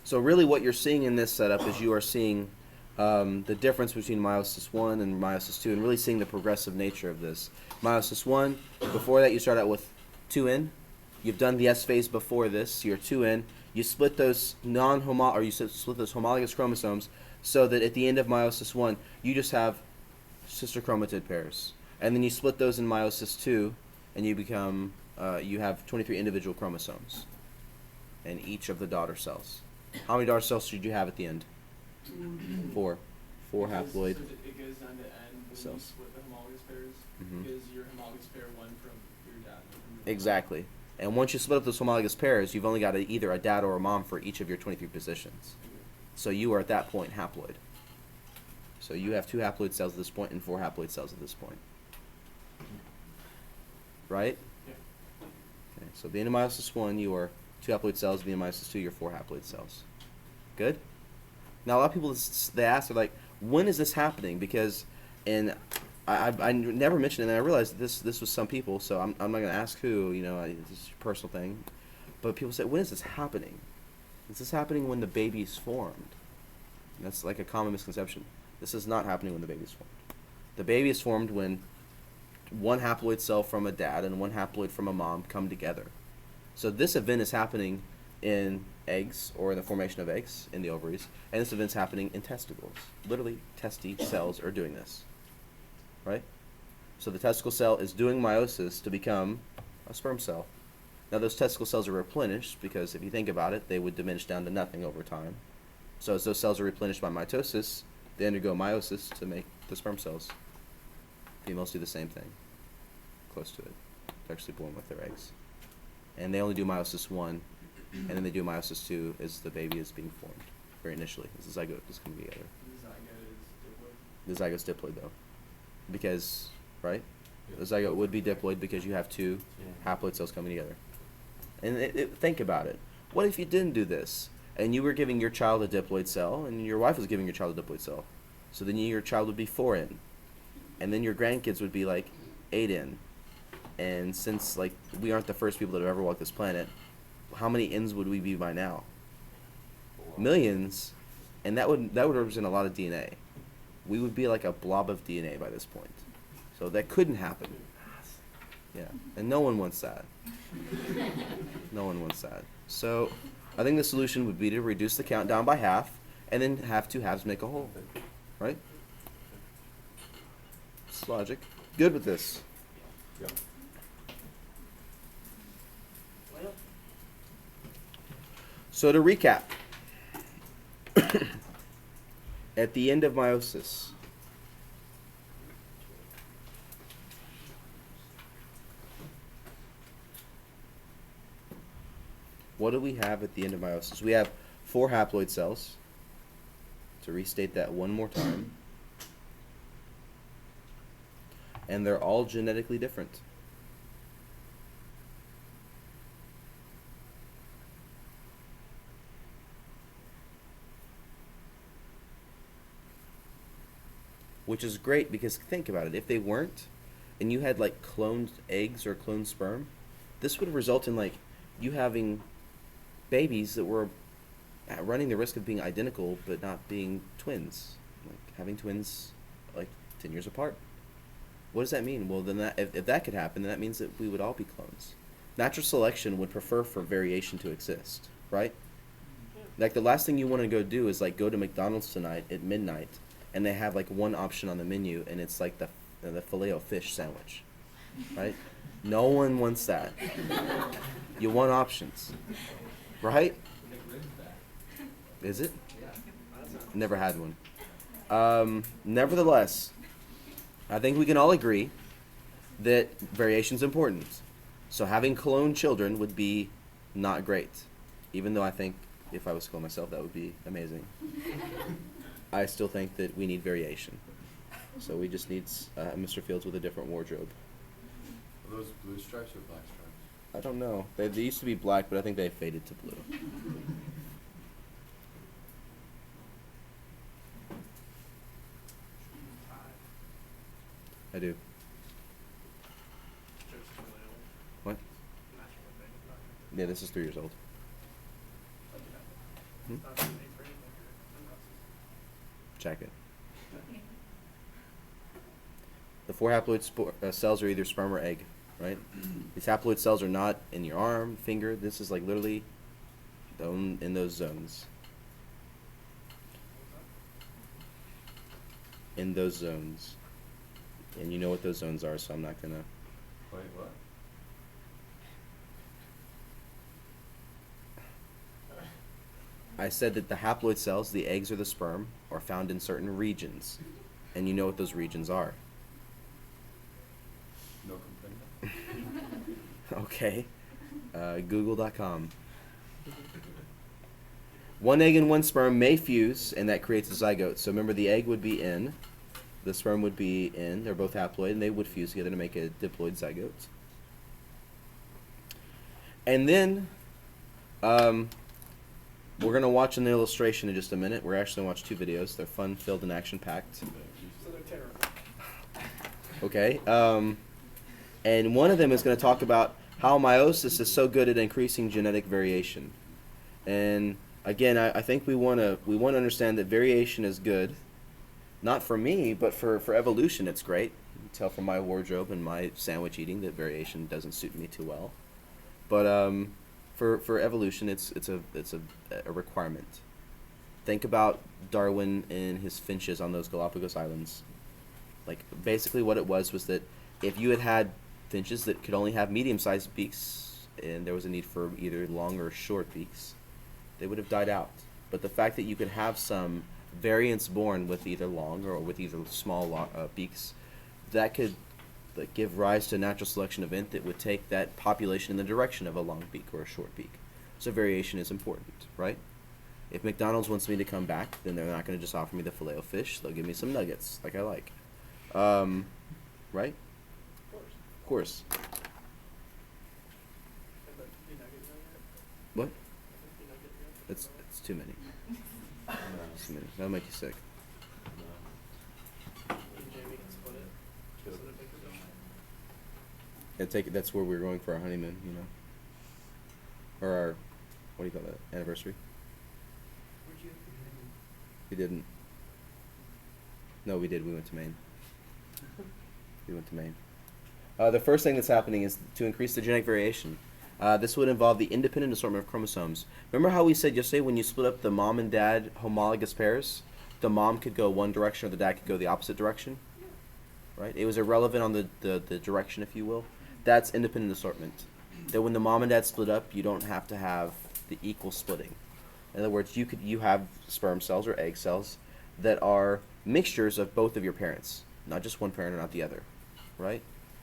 So really what you're seeing in this setup is you are seeing the difference between meiosis 1 and meiosis 2 and really seeing the progressive nature of this. Meiosis 1, before that you start out with 2N. You've done the S phase before this, so you're 2N. You split those split those homologous chromosomes so that at the end of meiosis 1, you just have sister chromatid pairs. And then you split those in meiosis 2, and you have 23 individual chromosomes in each of the daughter cells. How many daughter cells should you have at the end? 4. 4 haploid So it goes down to N when cells. you split the homologous pairs, because your homologous pair one from your dad and one from your Exactly. And once you split up those homologous pairs, you've only got either a dad or a mom for each of your 23 positions. So you are at that point haploid. So you have 2 haploid cells at this point and 4 haploid cells at this point. Right? Yeah. Okay, so being in meiosis 1, you are 2 haploid cells. Being in meiosis 2, you're 4 haploid cells. Good? Now, a lot of people, they ask, they're like, when is this happening? Because, and I never mentioned it, and I realized this was some people, so I'm not going to ask who, this is a personal thing. But people say, when is this happening? Is this happening when the baby is formed? And that's like a common misconception. This is not happening when the baby is formed. The baby is formed when 1 haploid cell from a dad and 1 haploid from a mom come together. So this event is happening in eggs, or in the formation of eggs in the ovaries, and this event's happening in testicles. Literally, testy cells are doing this. Right? So the testicle cell is doing meiosis to become a sperm cell. Now those testicle cells are replenished because if you think about it, they would diminish down to nothing over time. So as those cells are replenished by mitosis, they undergo meiosis to make the sperm cells. Females do the same thing. Close to it. They're actually born with their eggs. And they only do meiosis 1, and then they do meiosis 2 as the baby is being formed, very initially, as the zygote is coming together. The zygote is diploid. The zygote's diploid, though. Because, right? The zygote would be diploid because you have 2 haploid cells coming together. And think about it. What if you didn't do this, and you were giving your child a diploid cell, and your wife was giving your child a diploid cell? So then your child would be 4N. And then your grandkids would be like 8N. And since we aren't the first people that have ever walked this planet, how many N's would we be by now? Millions, and that would represent a lot of DNA. We would be like a blob of DNA by this point. So that couldn't happen. Yeah, and no one wants that. No one wants that. So I think the solution would be to reduce the count down by half, and then have 2 halves make a whole. Right? It's logic. Good with this. Yep. So to recap, at the end of meiosis, what do we have at the end of meiosis? We have 4 haploid cells. To restate that one more time. And they're all genetically different. Which is great because think about it. If they weren't, and you had cloned eggs or cloned sperm, this would result in you having babies that were running the risk of being identical but not being twins, having twins 10 years apart. What does that mean? Well, then if that could happen, then that means that we would all be clones. Natural selection would prefer for variation to exist, right? The last thing you want to go do is go to McDonald's tonight at midnight, and they have one option on the menu, and it's the Filet-O-Fish sandwich, right? No one wants that. You want options, right? Is it? Never had one. Nevertheless, I think we can all agree that variation is important. So having cloned children would be not great, even though I think if I was to clone myself, that would be amazing. I still think that we need variation. So we just need Mr. Fields with a different wardrobe. Are those blue stripes or black stripes? I don't know. They used to be black, but I think they faded to blue. I do. What? Yeah, this is 3 years old. Hmm? Not too many for anything here. Check it. The four haploid cells are either sperm or egg, right? These haploid cells are not in your arm, finger. This is like literally in those zones. In those zones. And you know what those zones are, so I'm not gonna. Wait, what? I said that the haploid cells, the eggs or the sperm, are found in certain regions. And you know what those regions are. No complaint. Okay. Google.com. One egg and one sperm may fuse, and that creates a zygote. So remember, the egg would be in, the sperm would be in. They're both haploid, and they would fuse together to make a diploid zygote. And then, we're going to watch an illustration in just a minute. We're actually going to watch two videos. They're fun-filled and action-packed. So they're terrible. Okay. And one of them is going to talk about how meiosis is so good at increasing genetic variation. And again, I think we want to understand that variation is good, not for me, but for evolution. It's great. You can tell from my wardrobe and my sandwich eating that variation doesn't suit me too well. But for evolution, it's a requirement. Think about Darwin and his finches on those Galapagos Islands. Like, basically what it was that if you had finches that could only have medium-sized beaks, and there was a need for either long or short beaks, they would have died out. But the fact that you could have some variants born with either long or with either small beaks, that could give rise to a natural selection event that would take that population in the direction of a long beak or a short beak. So variation is important, right? If McDonald's wants me to come back, then they're not going to just offer me the filet-o-fish. They'll give me some nuggets, like I like. Right? Of course. What? It's too many. It's too many. That'll make you sick. Yeah, take it. That's where we're going for our honeymoon, you know, or our, what do you call that? Anniversary. We didn't. No, we did. We went to Maine. We went to Maine. The first thing that's happening is to increase the genetic variation. This would involve the independent assortment of chromosomes. Remember how we said yesterday when you split up the mom and dad homologous pairs, the mom could go one direction or the dad could go the opposite direction? Right? It was irrelevant on the direction, if you will. That's independent assortment. That when the mom and dad split up, you don't have to have the equal splitting. In other words, you have sperm cells or egg cells that are mixtures of both of your parents, not just one parent or not the other, right?